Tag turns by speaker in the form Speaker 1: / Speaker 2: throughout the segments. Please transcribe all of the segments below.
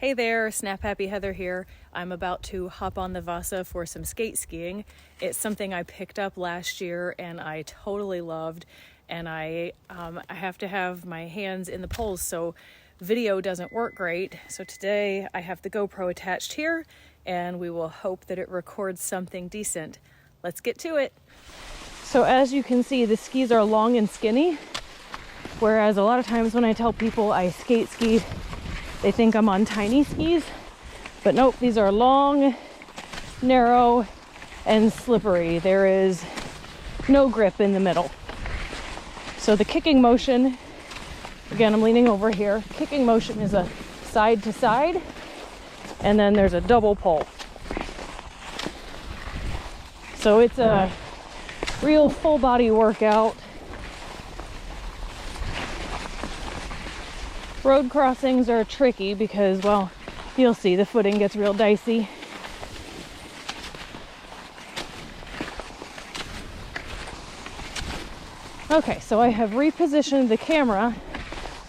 Speaker 1: Hey there, Snap Happy Heather here. I'm about to hop on the Vasa for some skate skiing. It's something I picked up last year and I totally loved, and I have to have my hands in the poles so video doesn't work great. So today I have the GoPro attached here and we will hope that it records something decent. Let's get to it. So as you can see, the skis are long and skinny, whereas a lot of times when I tell people I skate ski, they think I'm on tiny skis, but nope, these are long, narrow, and slippery. There is no grip in the middle. So the kicking motion, again, I'm leaning over here. Kicking motion is a side to side, and then there's a double pull. So it's a real full body workout. Road crossings are tricky because, well, you'll see the footing gets real dicey. Okay, so I have repositioned the camera.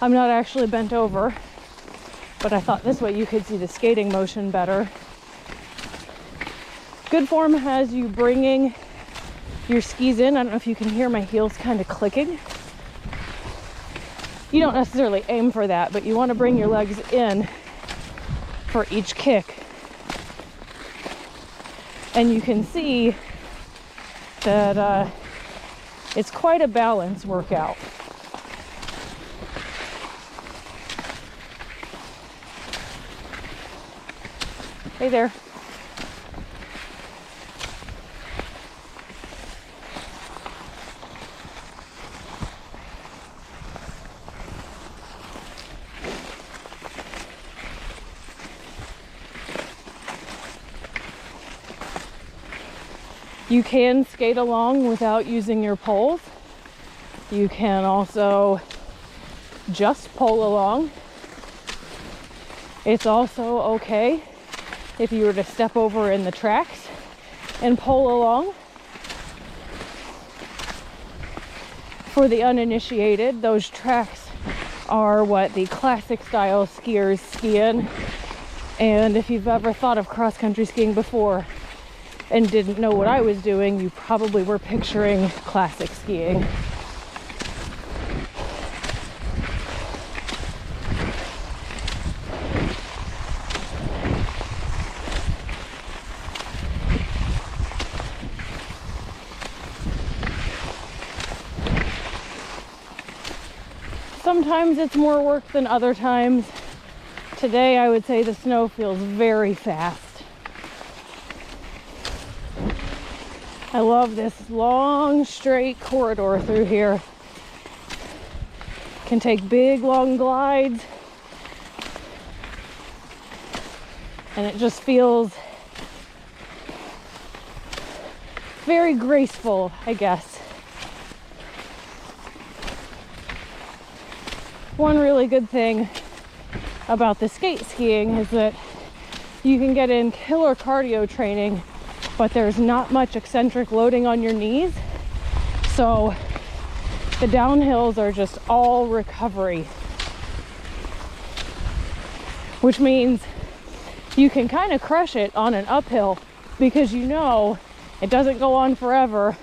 Speaker 1: I'm not actually bent over, but I thought this way you could see the skating motion better. Good form has you bringing your skis in. I don't know if you can hear my heels kind of clicking. You don't necessarily aim for that, but you want to bring your legs in for each kick. And you can see that it's quite a balance workout. Hey there. You can skate along without using your poles. You can also just pole along. It's also okay if you were to step over in the tracks and pole along. For the uninitiated, those tracks are what the classic style skiers ski in. And if you've ever thought of cross-country skiing before and didn't know what I was doing, you probably were picturing classic skiing. Sometimes it's more work than other times. Today I would say the snow feels very fast. I love this long, straight corridor through here. Can take big, long glides. And it just feels very graceful, I guess. One really good thing about the skate skiing is that you can get in killer cardio training, but there's not much eccentric loading on your knees. So the downhills are just all recovery, which means you can kind of crush it on an uphill because you know it doesn't go on forever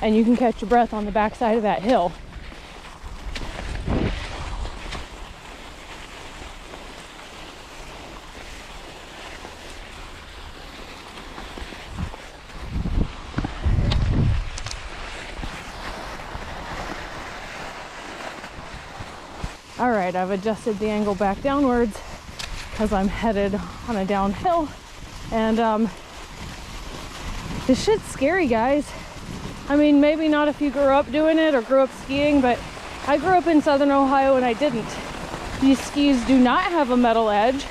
Speaker 1: and you can catch your breath on the backside of that hill. All right, I've adjusted the angle back downwards because I'm headed on a downhill, and this shit's scary, guys. I mean, maybe not if you grew up doing it or grew up skiing, but I grew up in Southern Ohio and I didn't. These skis do not have a metal edge,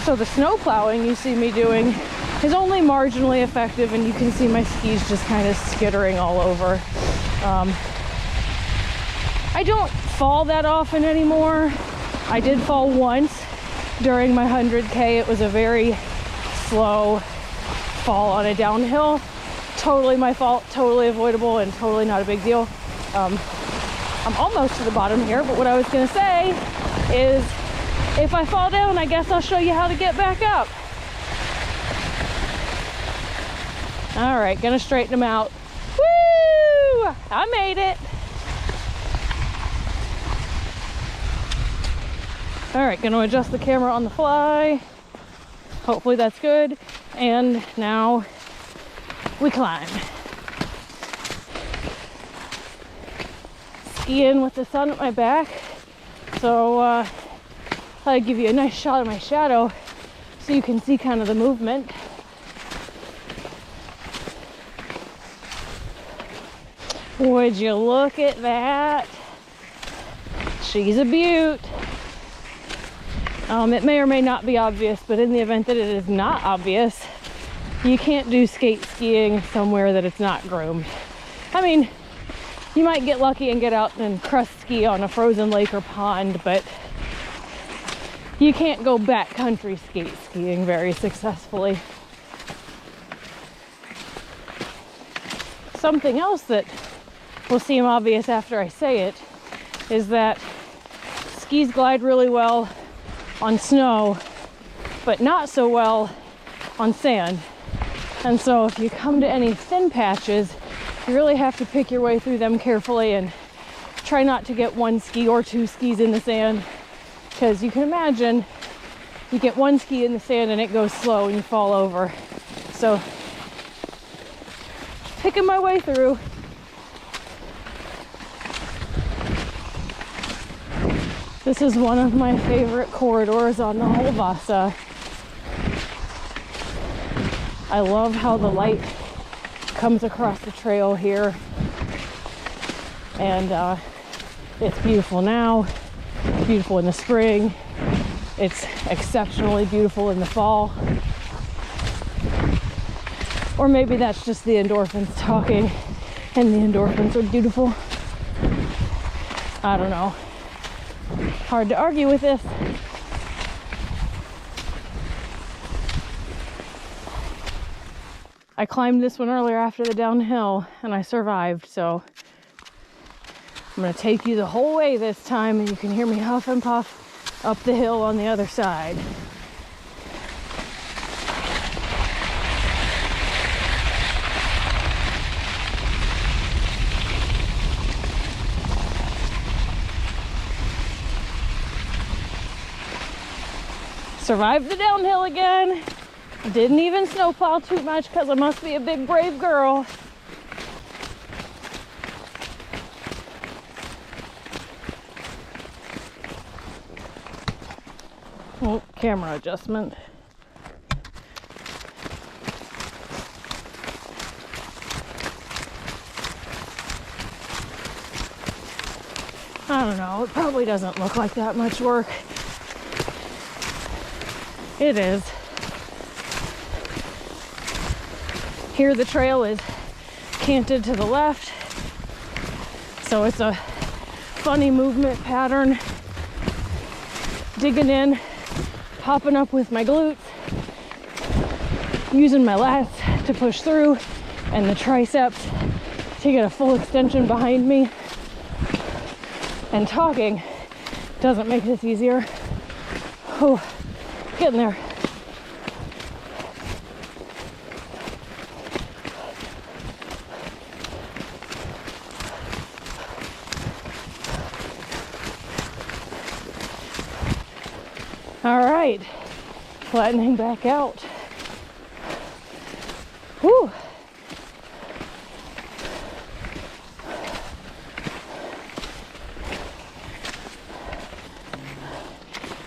Speaker 1: so the snow plowing you see me doing is only marginally effective, and you can see my skis just kind of skittering all over. I don't fall that often anymore. I did fall once during my 100K. It was a very slow fall on a downhill. Totally my fault, totally avoidable, and totally not a big deal. I'm almost to the bottom here, but what I was gonna say is If I fall down, I guess I'll show you how to get back up. All right, gonna straighten them out. Woo! I made it. All right, gonna adjust the camera on the fly. Hopefully that's good. And now we climb. Skiing with the sun at my back. So I'll give you a nice shot of my shadow so you can see kind of the movement. Would you look at that? She's a beaut. It may or may not be obvious, but in the event that it is not obvious, you can't do skate skiing somewhere that it's not groomed. I mean, you might get lucky and get out and crust ski on a frozen lake or pond, but you can't go backcountry skate skiing very successfully. Something else that will seem obvious after I say it is that skis glide really well on snow, but not so well on sand. And so if you come to any thin patches, you really have to pick your way through them carefully and try not to get one ski or two skis in the sand, because you can imagine you get one ski in the sand and it goes slow and you fall over. So picking my way through. This is one of my favorite corridors on the whole Vasa. I love how the light comes across the trail here. And it's beautiful now, it's beautiful in the spring, it's exceptionally beautiful in the fall. Or maybe that's just the endorphins talking and the endorphins are beautiful. I don't know. Hard to argue with this. I climbed this one earlier after the downhill and I survived, so I'm gonna take you the whole way this time and you can hear me huff and puff up the hill on the other side. Survived the downhill again. Didn't even snowplow too much because I must be a big brave girl. Oh, camera adjustment. I don't know, it probably doesn't look like that much work. It is. Here the trail is canted to the left, so it's a funny movement pattern. Digging in, popping up with my glutes, using my lats to push through, and the triceps to get a full extension behind me. And talking doesn't make this easier. Oh, getting there. All right, flattening back out. Whew.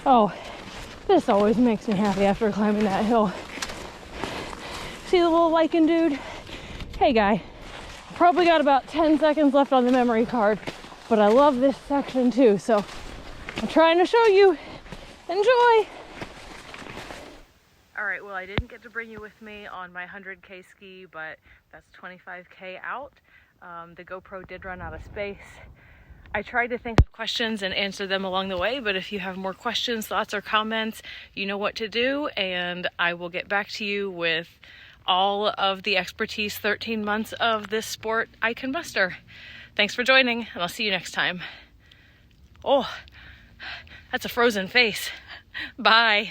Speaker 1: Oh, this always makes me happy after climbing that hill. See the little lichen dude? Hey guy, probably got about 10 seconds left on the memory card, but I love this section too, so I'm trying to show you. Enjoy! Alright, well I didn't get to bring you with me on my 100K ski, but that's 25K out. The GoPro did run out of space. I tried to think of questions and answer them along the way, but if you have more questions, thoughts, or comments, you know what to do, and I will get back to you with all of the expertise 13 months of this sport I can muster. Thanks for joining, and I'll see you next time. Oh, that's a frozen face. Bye.